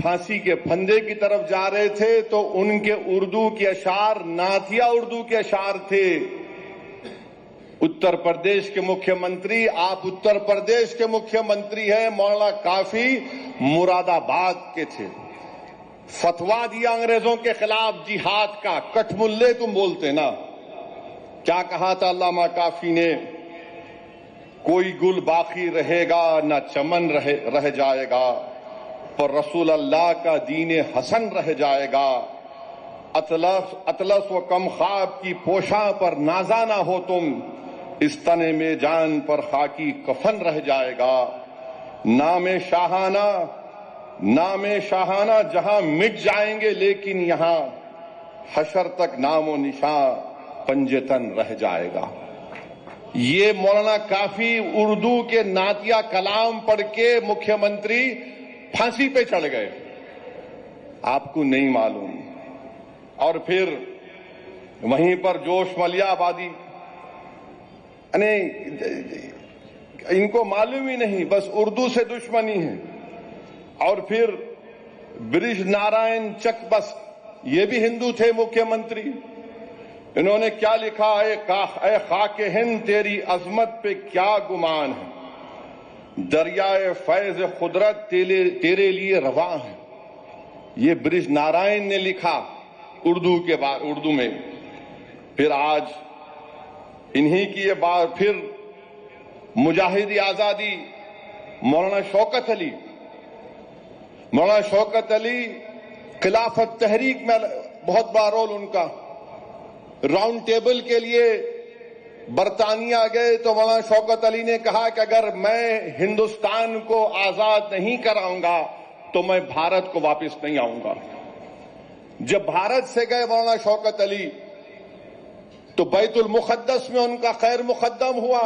پھانسی کے پھندے کی طرف جا رہے تھے تو ان کے اردو کے اشعار نعتیہ اردو کے اشعار تھے. اتر پردیش کے مکھیہ منتری، آپ اتر پردیش کے مکھیہ منتری ہیں، مولانا کافی مراد آباد کے تھے. فتوا دیا انگریزوں کے خلاف جہاد کا. کٹ ملے تم بولتے نا. کیا کہا تھا علامہ کافی نے؟ کوئی گل باقی رہے گا نہ چمن رہ جائے گا، پر رسول اللہ کا دین حسن رہ جائے گا. اطلس و کم خواب کی پوشاں پر نازا نہ ہو تم، اس تنے میں جان پر خاکی کفن رہ جائے گا. نام شاہانہ جہاں مٹ جائیں گے، لیکن یہاں حشر تک نام و نشان پنجتن رہ جائے گا. یہ مولانا کافی اردو کے نعتیہ کلام پڑھ کے مکھیہ منتری پھانسی پہ چڑھ گئے. آپ کو نہیں معلوم. اور پھر وہیں پر جوش ملیہ آبادی، ان کو معلوم ہی نہیں، بس اردو سے دشمنی ہے. اور پھر برج نارائن چک بس، یہ بھی ہندو تھے مکھیہ منتری. انہوں نے کیا لکھا؟ اے خاک ہند تیری عظمت پہ کیا گمان ہے، دریائے فیض قدرت تیرے لیے رواں ہے. یہ برج نارائن نے لکھا اردو میں. پھر آج انہی کی یہ بات، پھر مجاہد آزادی مولانا شوکت علی خلافت تحریک میں بہت بڑا رول ان کا. راؤنڈ ٹیبل کے لیے برطانیہ گئے تو مولانا شوکت علی نے کہا کہ اگر میں ہندوستان کو آزاد نہیں کراؤں گا تو میں بھارت کو واپس نہیں آؤں گا. جب بھارت سے گئے مولانا شوکت علی تو بیت المقدس میں ان کا خیر مقدم ہوا.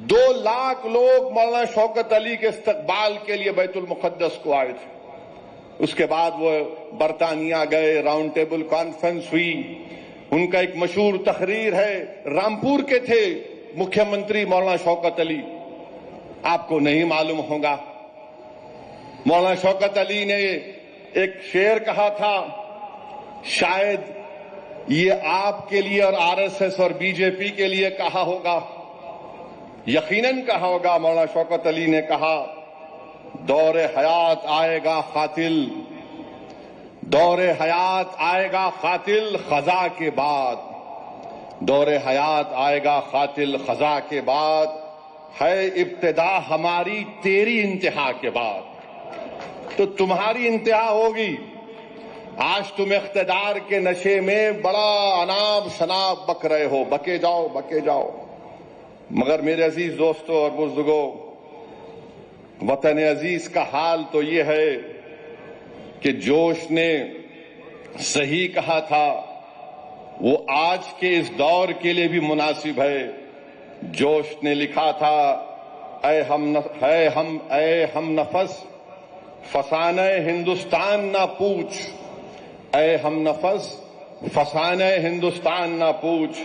2 لاکھ لوگ مولانا شوکت علی کے استقبال کے لیے بیت المقدس کو آئے تھے. اس کے بعد وہ برطانیہ گئے، راؤنڈ ٹیبل کانفرنس ہوئی. ان کا ایک مشہور تقریر ہے، رامپور کے تھے مکھیہ منتری مولانا شوکت علی. آپ کو نہیں معلوم ہوگا، مولانا شوکت علی نے ایک شعر کہا تھا، شاید یہ آپ کے لیے اور آر ایس ایس اور بی جے پی کے لیے کہا ہوگا، یقیناً کہا ہوگا. مولانا شوکت علی نے کہا، دور حیات آئے گا قاتل، دور حیات آئے گا قاتل خزاں کے بعد، دور حیات آئے گا قاتل خزاں کے بعد، ہے ابتدا ہماری تیری انتہا کے بعد. تو تمہاری انتہا ہوگی. آج تم اقتدار کے نشے میں بڑا اناب شناب بک رہے ہو، بکے جاؤ. مگر میرے عزیز دوستوں اور بزرگوں، وطن عزیز کا حال تو یہ ہے کہ جوش نے صحیح کہا تھا، وہ آج کے اس دور کے لیے بھی مناسب ہے. جوش نے لکھا تھا، اے ہم نفس فسانہ ہندوستان نہ پوچھ، اے ہم نفس فسانہ ہندوستان نہ پوچھ،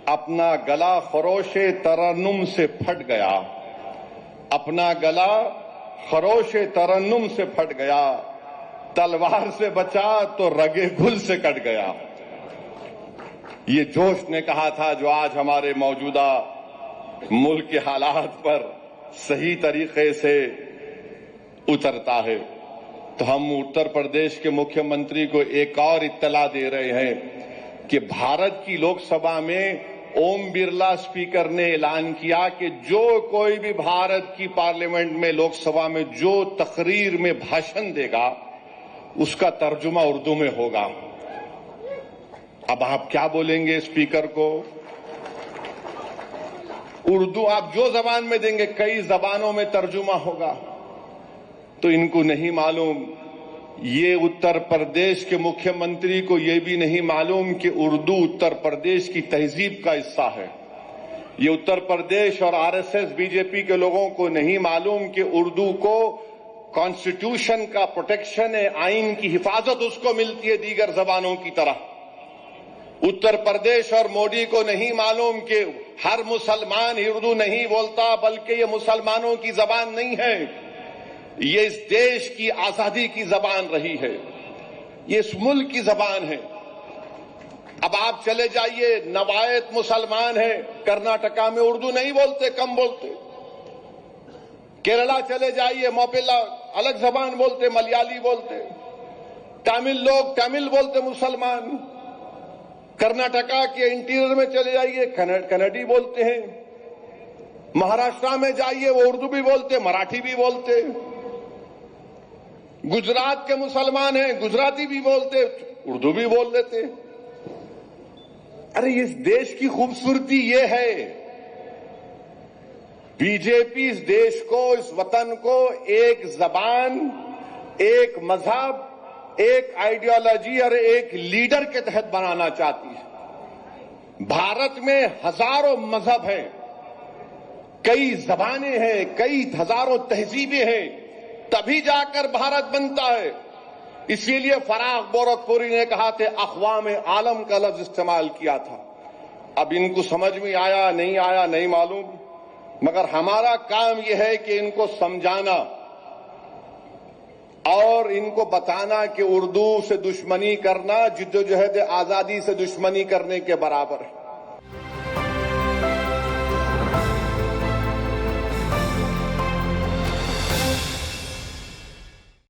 اپنا گلا خروش ترنم سے پھٹ گیا، اپنا گلا خروش ترنم سے پھٹ گیا، تلوار سے بچا تو رگے گل سے کٹ گیا. یہ جوش نے کہا تھا، جو آج ہمارے موجودہ ملک کے حالات پر صحیح طریقے سے اترتا ہے. تو ہم اتر پردیش کے مکھیہ منتری کو ایک اور اطلاع دے رہے ہیں کہ بھارت کی لوک سبھا میں اوم برلا اسپیکر نے اعلان کیا کہ جو کوئی بھی بھارت کی پارلیمنٹ میں لوک سبھا میں جو تقریر میں بھاشن دے گا اس کا ترجمہ اردو میں ہوگا. اب آپ کیا بولیں گے اسپیکر کو؟ اردو آپ جو زبان میں دیں گے، کئی زبانوں میں ترجمہ ہوگا. تو ان کو نہیں معلوم، یہ اتر پردیش کے مکھیہ منتری کو یہ بھی نہیں معلوم کہ اردو اتر پردیش کی تہذیب کا حصہ ہے. یہ اتر پردیش اور R S S B J P کے لوگوں کو نہیں معلوم کہ اردو کو کانسٹیٹیوشن کا پروٹیکشن ہے، آئین کی حفاظت اس کو ملتی ہے دیگر زبانوں کی طرح. اتر پردیش اور مودی کو نہیں معلوم کہ ہر مسلمان اردو نہیں بولتا، بلکہ یہ مسلمانوں کی زبان نہیں ہے. یہ اس دیش کی آزادی کی زبان رہی ہے، یہ اس ملک کی زبان ہے۔ اب آپ چلے جائیے، نوایت مسلمان ہیں، کرناٹکا میں اردو نہیں بولتے، کم بولتے۔ کیرلا چلے جائیے، موپلا الگ زبان بولتے، ملیالی بولتے۔ تامل لوگ تامل بولتے، مسلمان۔ کرناٹکا کے انٹیریئر میں چلے جائیے، کنڑی بولتے ہیں۔ مہاراشٹر میں جائیے، وہ اردو بھی بولتے، مراٹھی بھی بولتے۔ گجرات کے مسلمان ہیں، گجراتی بھی بولتے، اردو بھی بول لیتے۔ ارے اس دیش کی خوبصورتی یہ ہے، بی جے پی اس دیش کو، اس وطن کو ایک زبان، ایک مذہب، ایک آئیڈیالوجی اور ایک لیڈر کے تحت بنانا چاہتی ہے۔ بھارت میں ہزاروں مذہب ہیں، کئی زبانیں ہیں، کئی ہزاروں تہذیبیں ہیں، تبھی جا کر بھارت بنتا ہے۔ اسی لیے فراغ گورکھپوری نے کہا تھا، اقوام عالم کا لفظ استعمال کیا تھا۔ اب ان کو سمجھ میں آیا نہیں معلوم، مگر ہمارا کام یہ ہے کہ ان کو سمجھانا اور ان کو بتانا کہ اردو سے دشمنی کرنا جدوجہد آزادی سے دشمنی کرنے کے برابر ہے۔